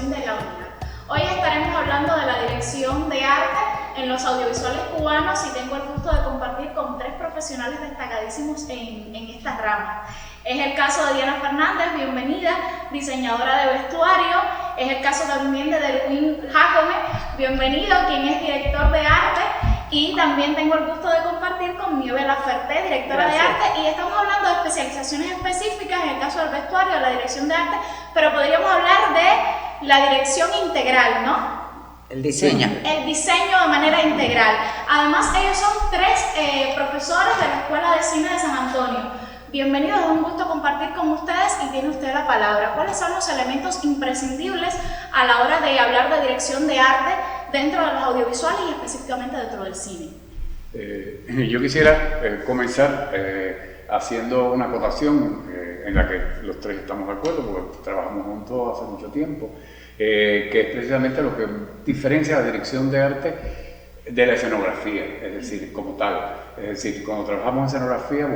Dirección de la UNILA. Hoy estaremos hablando de la dirección de arte en los audiovisuales cubanos y tengo el gusto de compartir con tres profesionales destacadísimos en esta rama. Es el caso de Diana Fernández, bienvenida, diseñadora de vestuario. Es el caso también de Derwin Jacome, bienvenido, quien es director de arte. Y también tengo el gusto de compartir con Nieve Laferté, directora de arte, y estamos hablando de especializaciones específicas en el caso del vestuario, de la dirección de arte, pero podríamos hablar de la dirección integral, ¿no? El diseño. El diseño de manera integral. Además, ellos son tres profesores de la Escuela de Cine de San Antonio. Bienvenidos, es un gusto compartir con ustedes y tiene usted la palabra. ¿Cuáles son los elementos imprescindibles a la hora de hablar de dirección de arte dentro de los audiovisuales y específicamente dentro del cine? Yo quisiera comenzar haciendo una acotación en la que los tres estamos de acuerdo porque trabajamos juntos hace mucho tiempo, que es precisamente lo que diferencia la dirección de arte de la escenografía, es decir, como tal. Es decir, cuando trabajamos en escenografía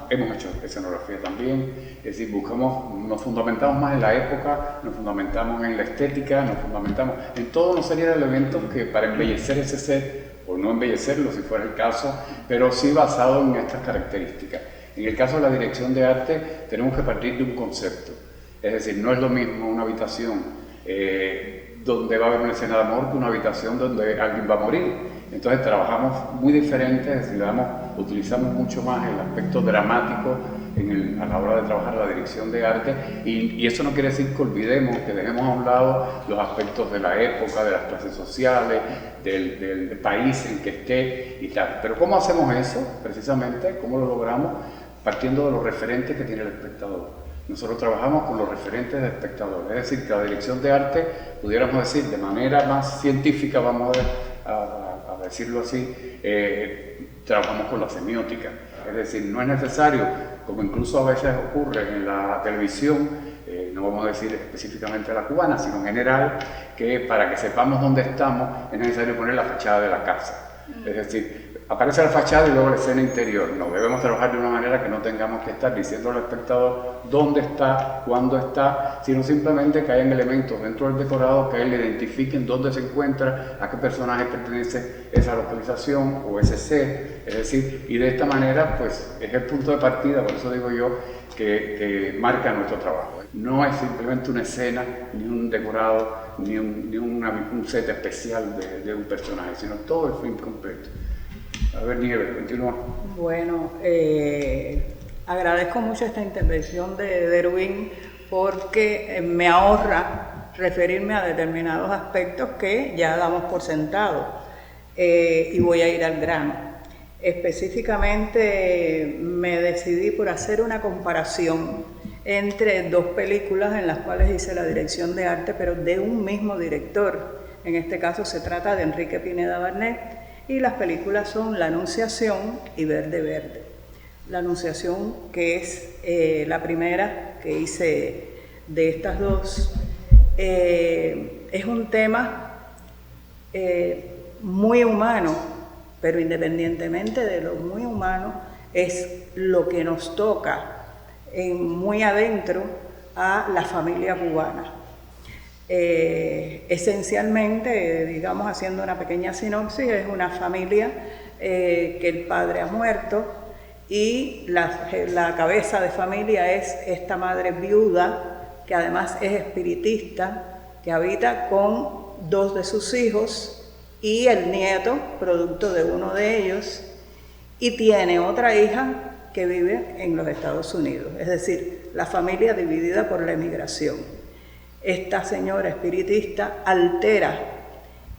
hemos hecho escenografía también, es decir, nos fundamentamos más en la época, nos fundamentamos en la estética, nos fundamentamos en toda una serie de elementos que para embellecer ese set, o no embellecerlo si fuera el caso, pero sí basado en estas características. En el caso de la dirección de arte tenemos que partir de un concepto, es decir, no es lo mismo una habitación donde va a haber una escena de amor que una habitación donde alguien va a morir. Entonces trabajamos muy diferente, es decir, utilizamos mucho más el aspecto dramático a la hora de trabajar la dirección de arte y eso no quiere decir que olvidemos, que dejemos a un lado los aspectos de la época, de las clases sociales, del país en que esté y tal. Pero ¿cómo hacemos eso? Precisamente, ¿cómo lo logramos? Partiendo de los referentes que tiene el espectador. Nosotros trabajamos con los referentes del espectador, es decir, que la dirección de arte, pudiéramos decir de manera más científica, vamos a decirlo así, trabajamos con la semiótica. Es decir, no es necesario, como incluso a veces ocurre en la televisión, no vamos a decir específicamente la cubana, sino en general, que para que sepamos dónde estamos es necesario poner la fachada de la casa. Es decir, aparece la fachada y luego la escena interior. No, debemos trabajar de una manera que no tengamos que estar diciendo al espectador dónde está, cuándo está, sino simplemente que hayan elementos dentro del decorado que él identifiquen dónde se encuentra, a qué personaje pertenece esa localización o ese set. Es decir, y de esta manera, pues, es el punto de partida, por eso digo yo, que marca nuestro trabajo. No es simplemente una escena, ni un decorado, ni un set especial de un personaje, sino todo el film completo. A ver, Nieve, continúa. Bueno, agradezco mucho esta intervención de Derwin porque me ahorra referirme a determinados aspectos que ya damos por sentado y voy a ir al grano. Específicamente me decidí por hacer una comparación entre dos películas en las cuales hice la dirección de arte, pero de un mismo director. En este caso se trata de Enrique Pineda Barnet y las películas son La Anunciación y Verde Verde. La Anunciación, que es la primera que hice de estas dos, es un tema muy humano, pero independientemente de lo muy humano, es lo que nos toca muy adentro a la familia cubana. Esencialmente, digamos, haciendo una pequeña sinopsis, es una familia que el padre ha muerto y la cabeza de familia es esta madre viuda que además es espiritista, que habita con dos de sus hijos y el nieto, producto de uno de ellos, y tiene otra hija que vive en los Estados Unidos, es decir, la familia dividida por la emigración. Esta señora espiritista altera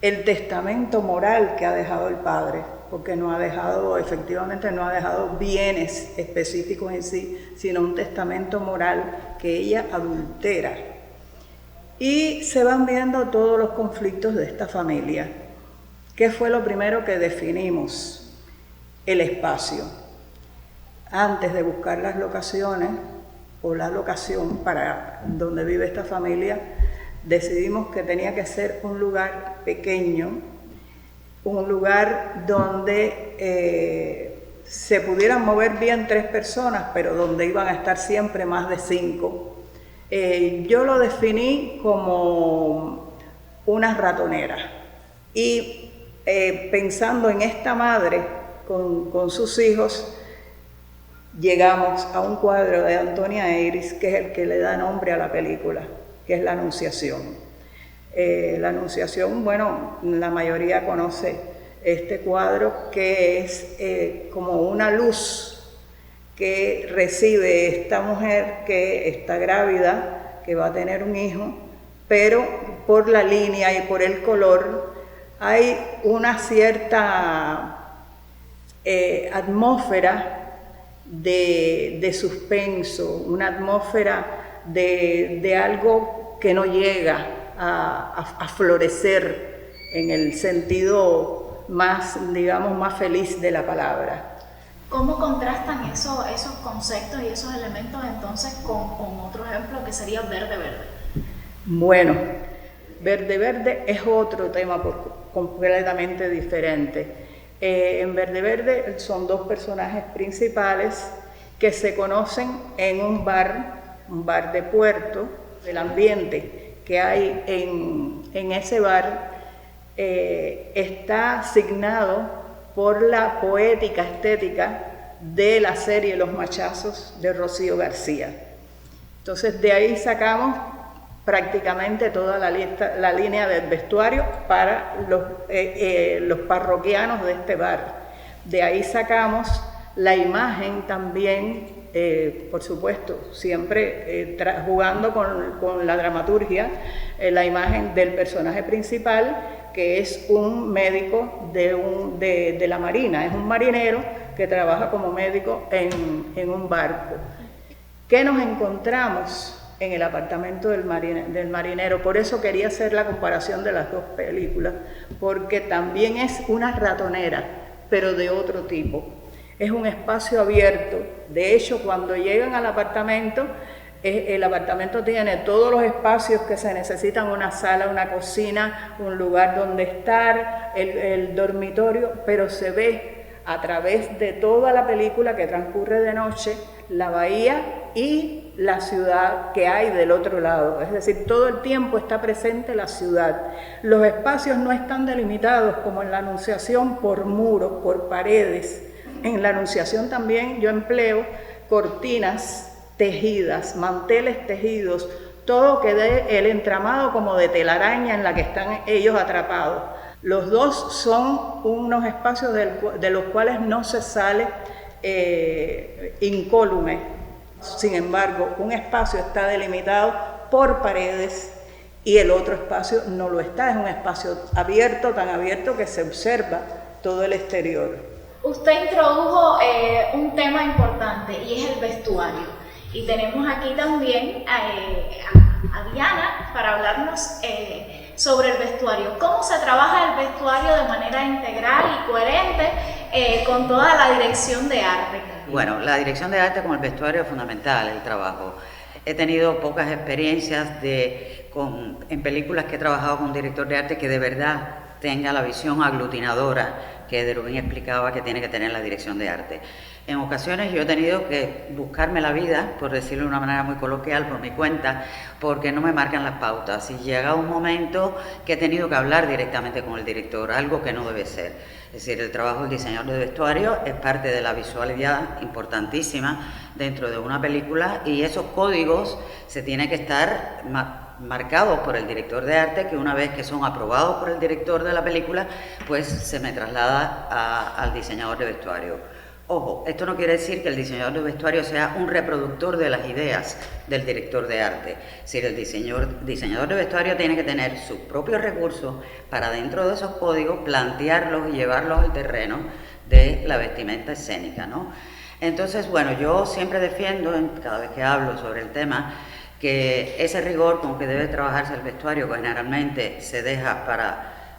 el testamento moral que ha dejado el padre, porque efectivamente no ha dejado bienes específicos en sí, sino un testamento moral que ella adultera. Y se van viendo todos los conflictos de esta familia. ¿Qué fue lo primero que definimos? El espacio. Antes de buscar las locaciones, o la locación para donde vive esta familia, decidimos que tenía que ser un lugar pequeño, un lugar donde se pudieran mover bien 3 personas, pero donde iban a estar siempre más de 5. Yo lo definí como una ratonera y pensando en esta madre con sus hijos, llegamos a un cuadro de Antonia Eiris, que es el que le da nombre a la película, que es La Anunciación. La Anunciación, bueno, la mayoría conoce este cuadro, que es como una luz que recibe esta mujer que está grávida, que va a tener un hijo, pero por la línea y por el color hay una cierta atmósfera de suspenso, una atmósfera de algo que no llega a florecer en el sentido más, digamos, más feliz de la palabra. ¿Cómo contrastan esos conceptos y esos elementos entonces con otro ejemplo que sería Verde Verde? Bueno, Verde Verde es otro tema completamente diferente. En Verde Verde son dos personajes principales que se conocen en un bar de Puerto. El ambiente que hay en ese bar está asignado por la poética estética de la serie Los Machazos de Rocío García. Entonces de ahí sacamos prácticamente toda la línea del vestuario para los parroquianos de este bar. De ahí sacamos la imagen también, por supuesto, siempre jugando con la dramaturgia, la imagen del personaje principal, que es un médico de la Marina, es un marinero que trabaja como médico en un barco. ¿Qué nos encontramos en el apartamento del marinero? Por eso quería hacer la comparación de las dos películas, porque también es una ratonera, pero de otro tipo. Es un espacio abierto. De hecho, cuando llegan al apartamento, el apartamento tiene todos los espacios que se necesitan, una sala, una cocina, un lugar donde estar, el dormitorio, pero se ve a través de toda la película que transcurre de noche, la bahía y la ciudad que hay del otro lado. Es decir, todo el tiempo está presente la ciudad. Los espacios no están delimitados como en La Anunciación por muros, por paredes. En La Anunciación también yo empleo cortinas tejidas, manteles tejidos, todo que dé el entramado como de telaraña en la que están ellos atrapados. Los dos son unos espacios de los cuales no se sale incólume. Sin embargo, un espacio está delimitado por paredes y el otro espacio no lo está. Es un espacio abierto, tan abierto que se observa todo el exterior. Usted introdujo un tema importante y es el vestuario. Y tenemos aquí también a Diana para hablarnos sobre el vestuario. ¿Cómo se trabaja el vestuario de manera integral y coherente con toda la dirección de arte? Bueno, la dirección de arte con el vestuario es fundamental, el trabajo. He tenido pocas experiencias en películas que he trabajado con un director de arte que de verdad tenga la visión aglutinadora que Derubín explicaba que tiene que tener la dirección de arte. En ocasiones yo he tenido que buscarme la vida, por decirlo de una manera muy coloquial, por mi cuenta, porque no me marcan las pautas. Y llega un momento que he tenido que hablar directamente con el director, algo que no debe ser. Es decir, el trabajo del diseñador de vestuario es parte de la visualidad importantísima dentro de una película y esos códigos se tienen que estar marcados por el director de arte, que una vez que son aprobados por el director de la película, pues se me traslada al diseñador de vestuario. Ojo, esto no quiere decir que el diseñador de vestuario sea un reproductor de las ideas del director de arte. Es decir, el diseñador de vestuario tiene que tener sus propios recursos para dentro de esos códigos plantearlos y llevarlos al terreno de la vestimenta escénica, ¿no? Entonces, bueno, yo siempre defiendo, cada vez que hablo sobre el tema, que ese rigor con que debe trabajarse el vestuario, que generalmente se deja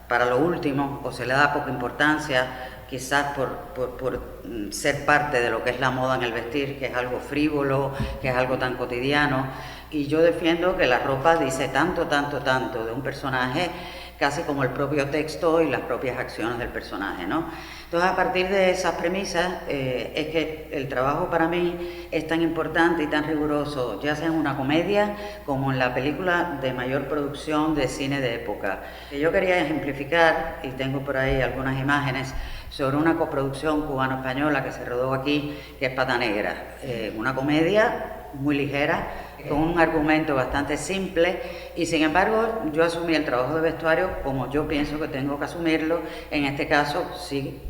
para lo último o se le da poca importancia, quizás por ser parte de lo que es la moda en el vestir, que es algo frívolo, que es algo tan cotidiano. Y yo defiendo que la ropa dice tanto de un personaje casi como el propio texto y las propias acciones del personaje, ¿no? Entonces, a partir de esas premisas, es que el trabajo para mí es tan importante y tan riguroso, ya sea en una comedia como en la película de mayor producción de cine de época. Yo quería ejemplificar, y tengo por ahí algunas imágenes, sobre una coproducción cubano-española que se rodó aquí, que es Pata Negra, una comedia muy ligera, con un argumento bastante simple, y sin embargo yo asumí el trabajo de vestuario como yo pienso que tengo que asumirlo, en este caso sí,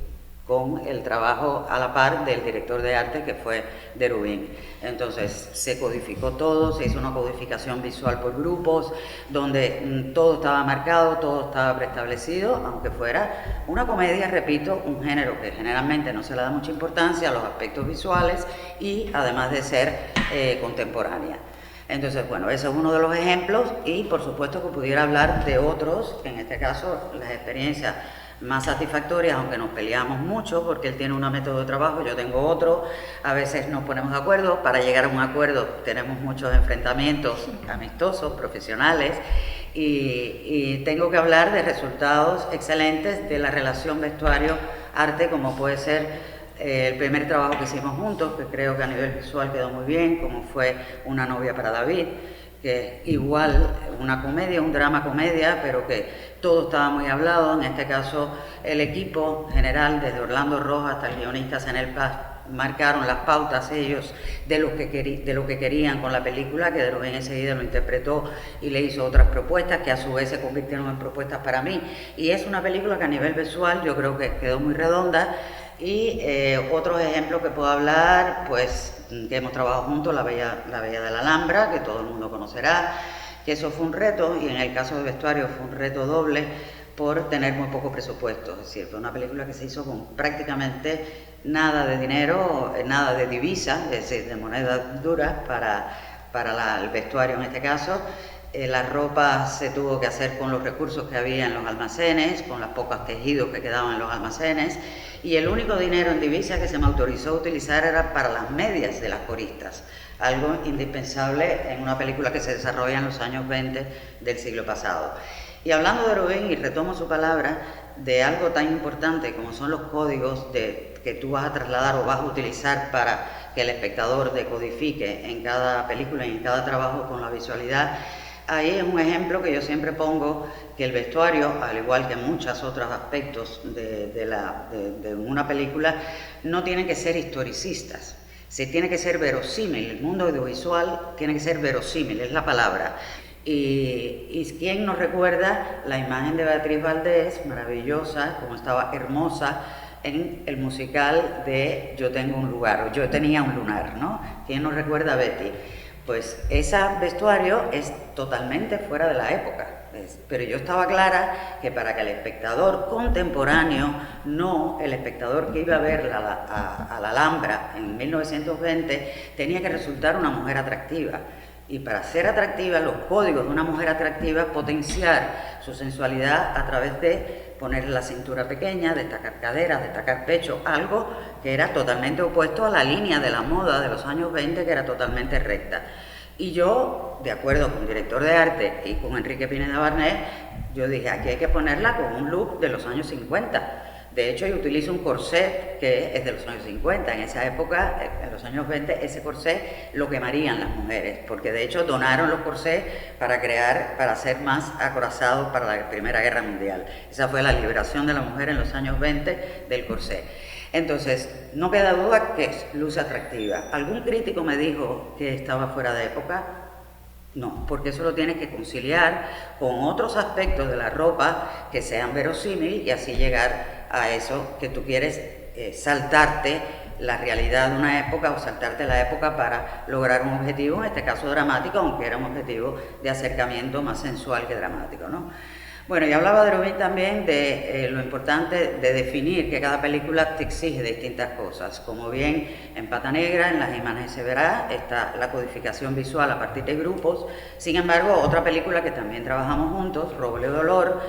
con el trabajo a la par del director de arte, que fue Derubín. Entonces se codificó todo, se hizo una codificación visual por grupos, donde todo estaba marcado, todo estaba preestablecido, aunque fuera una comedia, repito, un género que generalmente no se le da mucha importancia a los aspectos visuales y además de ser contemporánea. Entonces, bueno, ese es uno de los ejemplos, y por supuesto que pudiera hablar de otros, que en este caso las experiencias más satisfactorias, aunque nos peleamos mucho porque él tiene un método de trabajo, yo tengo otro, a veces nos ponemos de acuerdo, para llegar a un acuerdo tenemos muchos enfrentamientos amistosos, profesionales, y tengo que hablar de resultados excelentes de la relación vestuario-arte, como puede ser el primer trabajo que hicimos juntos, que creo que a nivel visual quedó muy bien, como fue Una novia para David, que es igual una comedia, un drama comedia, pero que todo estaba muy hablado. En este caso el equipo general, desde Orlando Rojas hasta el guionista Senel Paz, marcaron las pautas ellos de lo que querían con la película, que Derubín enseguida lo interpretó y le hizo otras propuestas que a su vez se convirtieron en propuestas para mí, y es una película que a nivel visual yo creo que quedó muy redonda. Y otros ejemplos que puedo hablar, pues que hemos trabajado juntos, La Bella de la Alhambra, que todo el mundo conocerá, que eso fue un reto, y en el caso de vestuario fue un reto doble por tener muy poco presupuesto. Es decir, fue una película que se hizo con prácticamente nada de dinero, nada de divisa, es decir, de monedas duras para el vestuario en este caso. La ropa se tuvo que hacer con los recursos que había en los almacenes, con los pocos tejidos que quedaban en los almacenes, y el único dinero en divisa que se me autorizó a utilizar era para las medias de las coristas, algo indispensable en una película que se desarrolla en los años 20 del siglo pasado. Y hablando de Derubín, y retomo su palabra, de algo tan importante como son los códigos que tú vas a trasladar o vas a utilizar para que el espectador decodifique en cada película y en cada trabajo con la visualidad. Ahí es un ejemplo que yo siempre pongo, que el vestuario, al igual que muchos otros aspectos de una película, no tienen que ser historicistas, se tiene que ser verosímil. El mundo audiovisual tiene que ser verosímil, es la palabra. Y quién nos recuerda la imagen de Beatriz Valdés, maravillosa, como estaba hermosa en el musical de Yo tengo un lugar, o Yo tenía un lunar, ¿no? ¿Quién nos recuerda a Betty? Pues ese vestuario es totalmente fuera de la época, pero yo estaba clara que para que el espectador contemporáneo, no el espectador que iba a ver a la Alhambra en 1920, tenía que resultar una mujer atractiva. Y para ser atractiva, los códigos de una mujer atractiva, potenciar su sensualidad a través de poner la cintura pequeña, destacar caderas, destacar pecho, algo que era totalmente opuesto a la línea de la moda de los años 20, que era totalmente recta. Y yo, de acuerdo con el director de arte y con Enrique Pineda Barnet, yo dije, aquí hay que ponerla con un look de los años 50. De hecho, yo utilizo un corset que es de los años 50. En esa época, en los años 20, ese corset lo quemarían las mujeres, porque de hecho donaron los corsés para ser más acorazados para la Primera Guerra Mundial. Esa fue la liberación de la mujer en los años 20 del corsé. Entonces, no queda duda que es luz atractiva. ¿Algún crítico me dijo que estaba fuera de época? No, porque eso lo tienes que conciliar con otros aspectos de la ropa que sean verosímiles y así llegar a eso que tú quieres, saltarte la realidad de una época o saltarte la época para lograr un objetivo, en este caso dramático, aunque era un objetivo de acercamiento más sensual que dramático, ¿no? Bueno, y hablaba Derubín también de lo importante de definir que cada película te exige distintas cosas. Como bien en Pata Negra, en las imágenes se verá, está la codificación visual a partir de grupos. Sin embargo, otra película que también trabajamos juntos, Roble de Olor,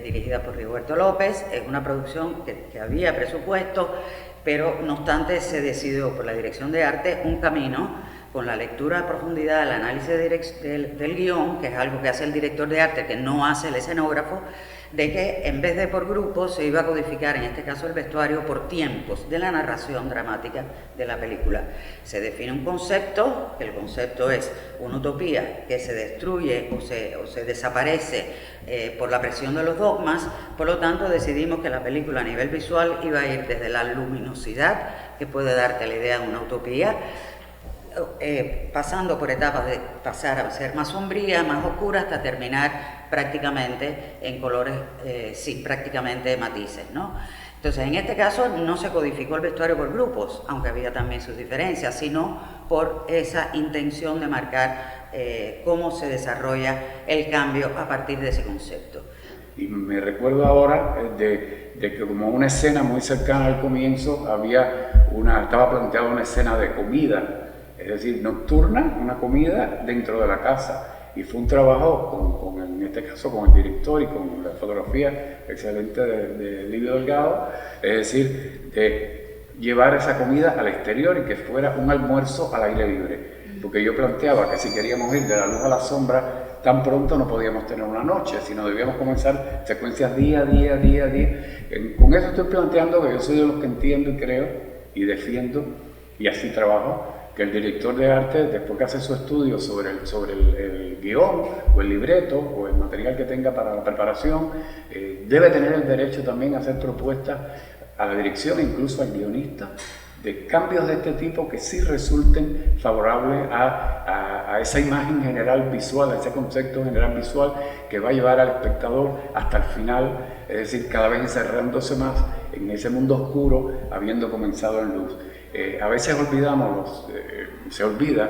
dirigida por Rigoberto López, es una producción que había presupuesto, pero no obstante se decidió por la dirección de arte un camino con la lectura a profundidad, el análisis del guión, que es algo que hace el director de arte, que no hace el escenógrafo, de que en vez de por grupos se iba a codificar, en este caso el vestuario, por tiempos de la narración dramática de la película. Se define un concepto, que el concepto es una utopía que se destruye o se desaparece por la presión de los dogmas. Por lo tanto, decidimos que la película a nivel visual iba a ir desde la luminosidad, que puede darte la idea de una utopía, pasando por etapas de pasar a ser más sombría, más oscura, hasta terminar prácticamente en colores sin prácticamente matices, ¿no? Entonces, en este caso no se codificó el vestuario por grupos, aunque había también sus diferencias, sino por esa intención de marcar cómo se desarrolla el cambio a partir de ese concepto. Y me recuerdo ahora de que como una escena muy cercana al comienzo estaba planteada una escena de comida, es decir, nocturna, una comida dentro de la casa. Y fue un trabajo en este caso con el director y con la fotografía excelente de Livio Delgado, es decir, de llevar esa comida al exterior y que fuera un almuerzo al aire libre. Porque yo planteaba que si queríamos ir de la luz a la sombra, tan pronto no podíamos tener una noche, sino debíamos comenzar secuencias día a día. Con eso estoy planteando que yo soy de los que entiendo y creo y defiendo, y así trabajo, que el director de arte, después que hace su estudio sobre el guión o el libreto o el material que tenga para la preparación, debe tener el derecho también a hacer propuestas a la dirección e incluso al guionista de cambios de este tipo que sí resulten favorables a esa imagen general visual, a ese concepto general visual que va a llevar al espectador hasta el final, es decir, cada vez encerrándose más en ese mundo oscuro, habiendo comenzado en luz. A veces se olvida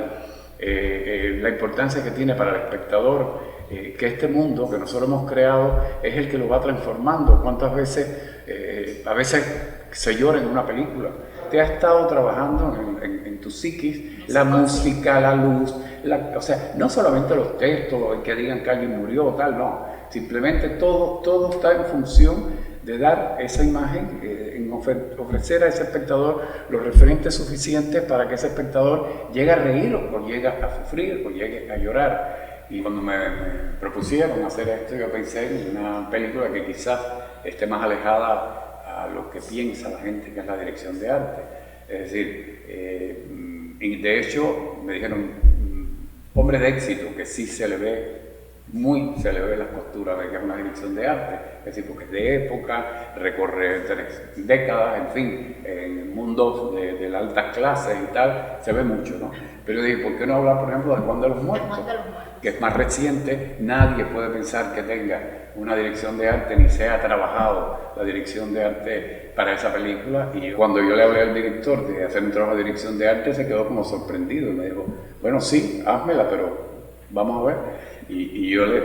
la importancia que tiene para el espectador que este mundo que nosotros hemos creado es el que lo va transformando. ¿Cuántas veces, a veces se llora en una película? Te ha estado trabajando en tu psiquis, la música, la luz, o sea, no solamente los textos, que digan que alguien murió o tal, no. Simplemente todo está en función de dar esa imagen, en ofrecer a ese espectador los referentes suficientes para que ese espectador llegue a reír o llegue a sufrir o llegue a llorar. Y cuando me propusieron hacer esto, yo pensé en una película que quizás esté más alejada a lo que piensa la gente, que es la dirección de arte. Es decir, de hecho me dijeron, hombre de éxito, que sí se le ve las costuras de que es una dirección de arte, es decir, porque es de época, recorre 3 décadas, en fin, en mundos de las altas clases y tal, se ve mucho, ¿no? Pero dije, ¿por qué no hablar, por ejemplo, de Juan de los Muertos? Que es más reciente, nadie puede pensar que tenga una dirección de arte ni se ha trabajado la dirección de arte para esa película. Y cuando yo le hablé al director de hacer un trabajo de dirección de arte, se quedó como sorprendido y me dijo, bueno, sí, házmela, pero vamos a ver. Y yo le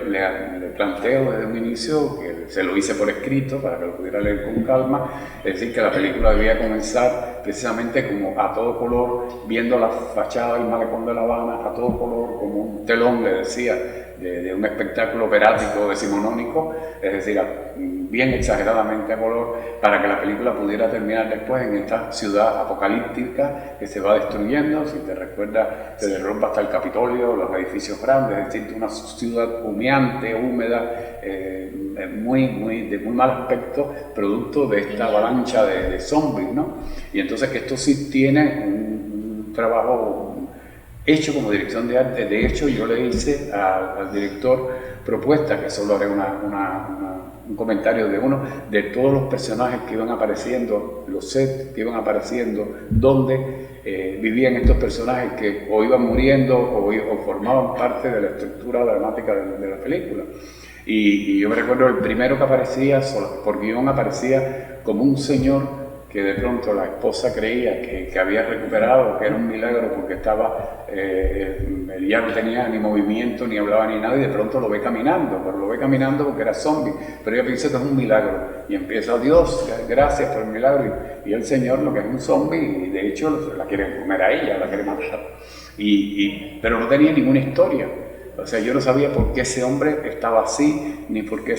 planteo desde un inicio, que se lo hice por escrito para que lo pudiera leer con calma, es decir, que la película debía comenzar precisamente como a todo color, viendo la fachada del malecón de La Habana, a todo color, como un telón, le decía, de un espectáculo operático decimonónico, es decir, bien exageradamente a color, para que la película pudiera terminar después en esta ciudad apocalíptica que se va destruyendo. Si te recuerdas, se derrumba hasta el Capitolio, los edificios grandes, es decir, una ciudad humeante, húmeda, de muy mal aspecto, producto de esta avalancha de zombies, ¿no? Y entonces que esto sí tiene un trabajo hecho como dirección de arte. De hecho, yo le hice al director propuesta, que solo haré un comentario de uno, de todos los personajes que iban apareciendo, los sets que iban apareciendo, donde vivían estos personajes que o iban muriendo o formaban parte de la estructura dramática de la película. Y yo me recuerdo el primero que aparecía, por guión aparecía como un señor que de pronto la esposa creía que había recuperado, que era un milagro porque estaba, ya no tenía ni movimiento, ni hablaba ni nada, y de pronto lo ve caminando, pero lo ve caminando porque era zombie, pero ella piensa que es un milagro, y empieza, Dios, gracias por el milagro, y el Señor lo que es un zombie, y de hecho la quiere comer a ella, la quiere matar, pero no tenía ninguna historia. O sea, yo no sabía por qué ese hombre estaba así, ni por qué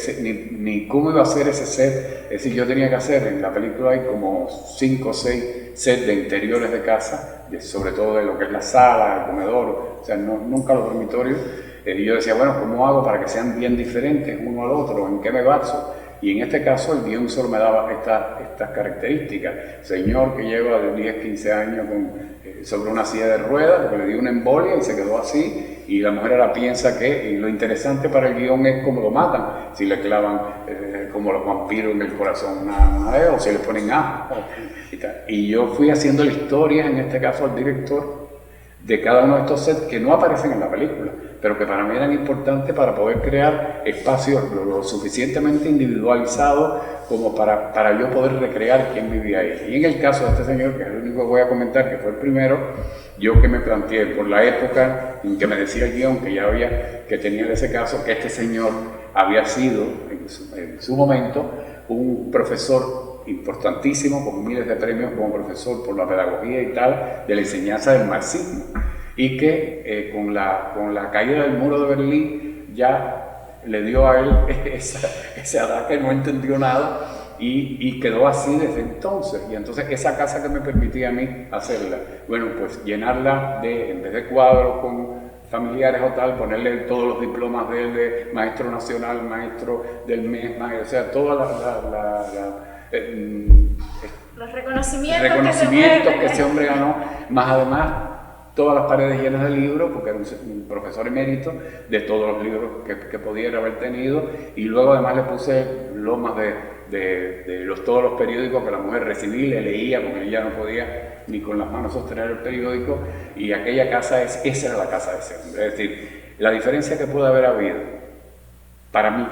ni cómo iba a ser ese set. Es decir, yo tenía que hacer, en la película hay como 5 o 6 sets de interiores de casa, sobre todo de lo que es la sala, el comedor, o sea, nunca los dormitorios. Y yo decía, bueno, ¿cómo hago para que sean bien diferentes uno al otro? ¿En qué me baso? Y en este caso el guión solo me daba estas características. Señor que lleva de 10, 15 años sobre una silla de ruedas, porque le dio una embolia y se quedó así, y la mujer ahora piensa que, y lo interesante para el guión es cómo lo matan, si le clavan como los vampiros en el corazón una vez, o si le ponen y tal. Y yo fui haciendo la historia, en este caso al director, de cada uno de estos sets que no aparecen en la película, pero que para mí eran importantes para poder crear espacios lo suficientemente individualizados como para yo poder recrear quién vivía ahí. Y en el caso de este señor, que es el único que voy a comentar, que fue el primero, yo que me planteé por la época en que me decía el guión que tenía en ese caso, que este señor había sido en su momento un profesor importantísimo, con miles de premios como profesor por la pedagogía y tal, de la enseñanza del marxismo, y que con la caída del muro de Berlín ya le dio a él esa edad que no entendió nada y quedó así desde entonces. Y entonces esa casa que me permitía a mí hacerla, bueno, pues llenarla en vez de cuadros con familiares o tal, ponerle todos los diplomas de él, de maestro nacional, maestro del mes, o sea, toda los reconocimientos que ese hombre ganó, más además todas las paredes llenas de libros, porque era un profesor emérito de todos los libros que pudiera haber tenido, y luego además le puse lomas de todos los periódicos que la mujer recibía, le leía, porque ella no podía ni con las manos sostener el periódico, y aquella casa esa era la casa de ese hombre. Es decir, la diferencia que puede haber habido para mí,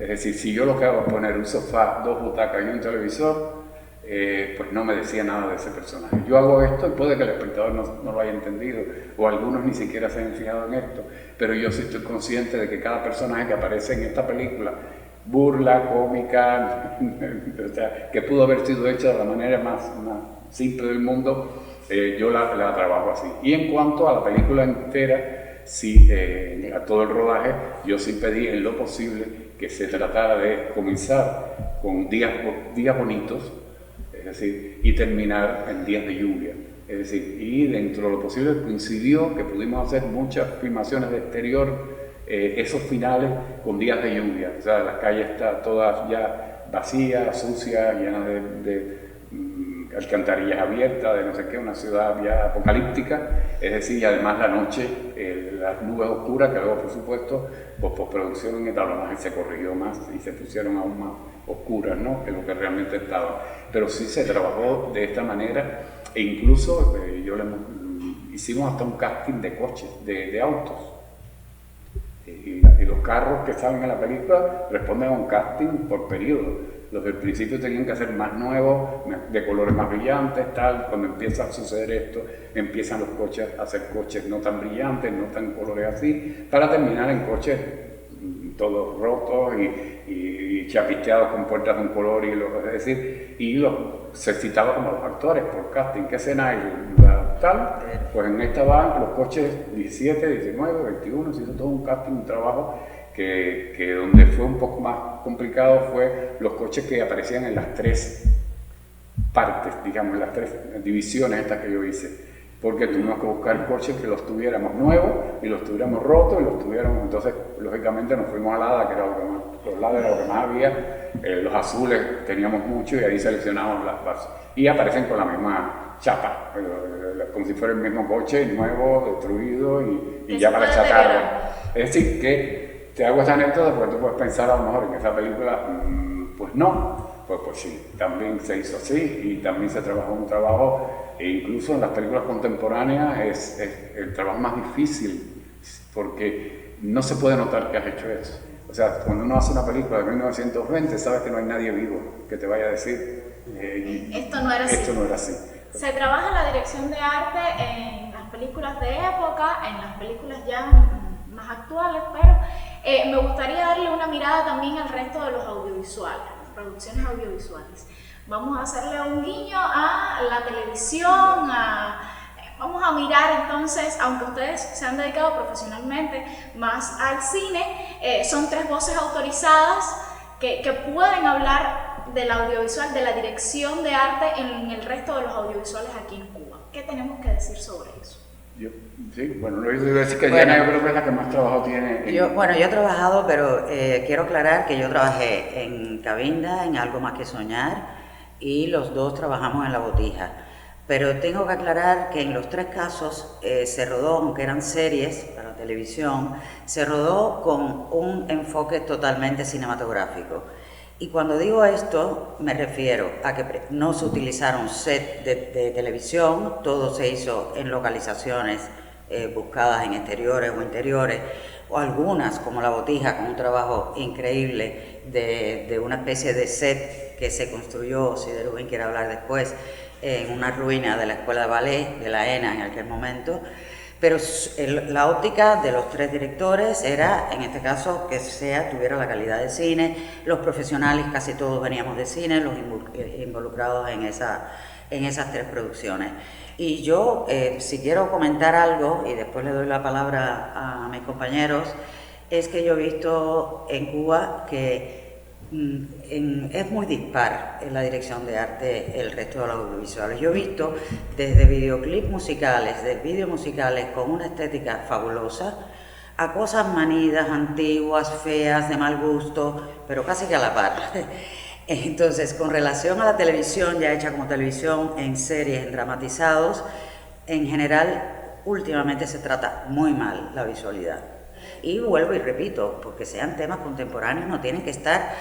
es decir, si yo lo que hago es poner un sofá, 2 butacas y un televisor, pues no me decía nada de ese personaje. Yo hago esto y puede que el espectador no lo haya entendido, o algunos ni siquiera se hayan fijado en esto, pero yo sí estoy consciente de que cada personaje que aparece en esta película, burla, cómica, o sea, que pudo haber sido hecha de la manera más simple del mundo, yo la trabajo así. Y en cuanto a la película entera, sí, a todo el rodaje, yo sí pedí en lo posible que se tratara de comenzar con días bonitos, es decir, y terminar en días de lluvia. Es decir, y dentro de lo posible coincidió que pudimos hacer muchas filmaciones de exterior, esos finales con días de lluvia. O sea, las calles están todas ya vacías, sucias, llenas de alcantarillas abiertas, de no sé qué, una ciudad ya apocalíptica. Es decir, y además la noche, las nubes oscuras, que luego, por supuesto, postproducción y tal, se corrigió más y se pusieron aún más oscuras, ¿no?, que lo que realmente estaba. Pero sí se trabajó de esta manera, e incluso hicimos hasta un casting de coches, de autos. Y los carros que salen en la película responden a un casting por periodo. Los del principio tenían que ser más nuevos, de colores más brillantes, tal. Cuando empieza a suceder esto, empiezan los coches a hacer coches no tan brillantes, no tan colores así, para terminar en coches todos rotos y chapisteados con puertas de un color, es decir, se citaba como los actores por casting. ¿Qué escena hay? Tal, pues en esta van los coches 17, 19, 21, se hizo todo un casting, un trabajo que donde fue un poco más complicado fue los coches que aparecían en las 3 partes, digamos, en las 3 divisiones estas que yo hice, porque tuvimos que buscar coches que los tuviéramos nuevos y los tuviéramos rotos y los tuviéramos, entonces lógicamente nos fuimos a Lada, que era los Lada era lo que más había, los azules teníamos mucho y ahí seleccionamos las bases y aparecen con la misma chapa, como si fuera el mismo coche nuevo, destruido y ya para chatarra. Es decir, que te hago esa anécdota porque tú puedes pensar a lo mejor en esa película, pues no, pues sí, también se hizo así y también se trabajó un trabajo, e incluso en las películas contemporáneas es el trabajo más difícil porque no se puede notar que has hecho eso. O sea, cuando uno hace una película de 1920, sabes que no hay nadie vivo que te vaya a decir esto no era así. Esto no era así. Se trabaja la dirección de arte en las películas de época, en las películas ya más actuales, pero me gustaría darle una mirada también al resto de los audiovisuales, las producciones audiovisuales. Vamos a hacerle un guiño a la televisión, Vamos a mirar entonces, aunque ustedes se han dedicado profesionalmente más al cine, son 3 voces autorizadas que pueden hablar del audiovisual, de la dirección de arte en el resto de los audiovisuales aquí en Cuba. ¿Qué tenemos que decir sobre eso? Sí, bueno, lo iba a decir que Diana yo creo que es la que más trabajo tiene. Yo he trabajado, pero quiero aclarar que yo trabajé en Cabinda, en Algo Más Que Soñar, y los 2 trabajamos en La Botija. Pero tengo que aclarar que en los 3 casos se rodó, aunque eran series para televisión, se rodó con un enfoque totalmente cinematográfico. Y cuando digo esto, me refiero a que no se utilizaron sets de televisión, todo se hizo en localizaciones buscadas en exteriores o interiores, o algunas, como La Botija, con un trabajo increíble de una especie de set que se construyó, si de Rubén quiere hablar después, en una ruina de la escuela de ballet de la ENA en aquel momento. Pero la óptica de los 3 directores era, en este caso, que tuviera la calidad de cine. Los profesionales, casi todos veníamos de cine, los involucrados en esas 3 producciones. Y yo, si quiero comentar algo, y después le doy la palabra a mis compañeros, es que yo he visto en Cuba que es muy dispar en la dirección de arte el resto de los audiovisuales. Yo he visto desde videoclips musicales, de vídeos musicales con una estética fabulosa, a cosas manidas, antiguas, feas, de mal gusto, pero casi que a la par. Entonces, con relación a la televisión, ya hecha como televisión, en series, en dramatizados, en general, últimamente se trata muy mal la visualidad. Y vuelvo y repito, porque sean temas contemporáneos, no tienen que estar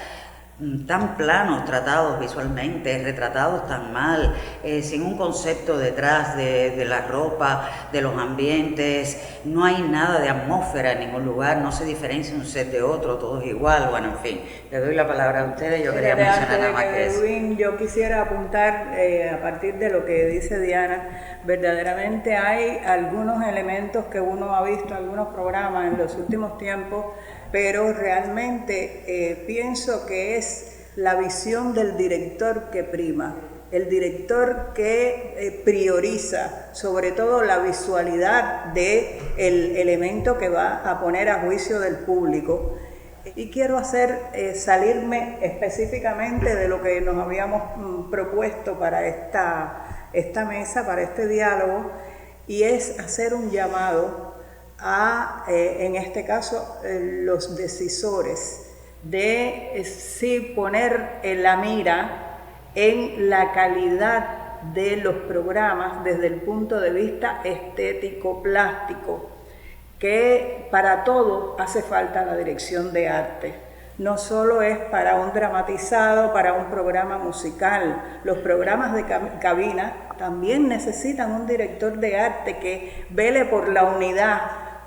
tan planos, tratados visualmente, retratados tan mal, sin un concepto detrás de la ropa, de los ambientes. No hay nada de atmósfera en ningún lugar, no se diferencia un set de otro, todo es igual. Bueno, en fin, le doy la palabra a ustedes. Yo quería mencionar nada más que eso. Yo quisiera apuntar, a partir de lo que dice Diana, verdaderamente hay algunos elementos que uno ha visto, algunos programas en los últimos tiempos, pero realmente pienso que es la visión del director que prima, el director que prioriza sobre todo la visualidad del elemento que va a poner a juicio del público. Y quiero salirme específicamente de lo que nos habíamos propuesto para esta mesa, para este diálogo, y es hacer un llamado a, en este caso, los decisores, de sí poner la mira en la calidad de los programas desde el punto de vista estético, plástico, que para todo hace falta la dirección de arte. No solo es para un dramatizado, para un programa musical. Los programas de cabina también necesitan un director de arte que vele por la unidad,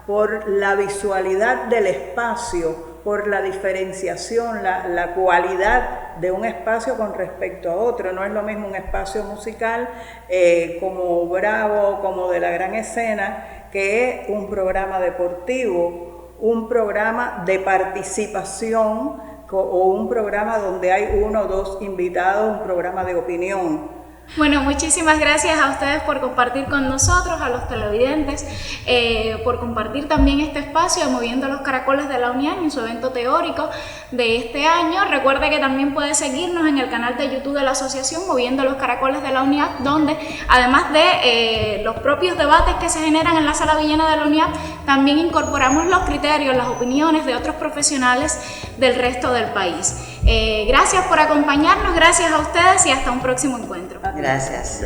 por la visualidad del espacio, por la diferenciación, la cualidad de un espacio con respecto a otro. No es lo mismo un espacio musical como Bravo, como de la Gran Escena, que un programa deportivo, un programa de participación o un programa donde hay 1 o 2 invitados, un programa de opinión. Bueno, muchísimas gracias a ustedes por compartir con nosotros, a los televidentes, por compartir también este espacio de Moviendo los Caracoles de la UNIAD en su evento teórico de este año. Recuerde que también puede seguirnos en el canal de YouTube de la asociación Moviendo los Caracoles de la UNIAD, donde además de los propios debates que se generan en la sala villena de la UNIAD, también incorporamos los criterios, las opiniones de otros profesionales del resto del país. Gracias por acompañarnos, gracias a ustedes y hasta un próximo encuentro. Gracias.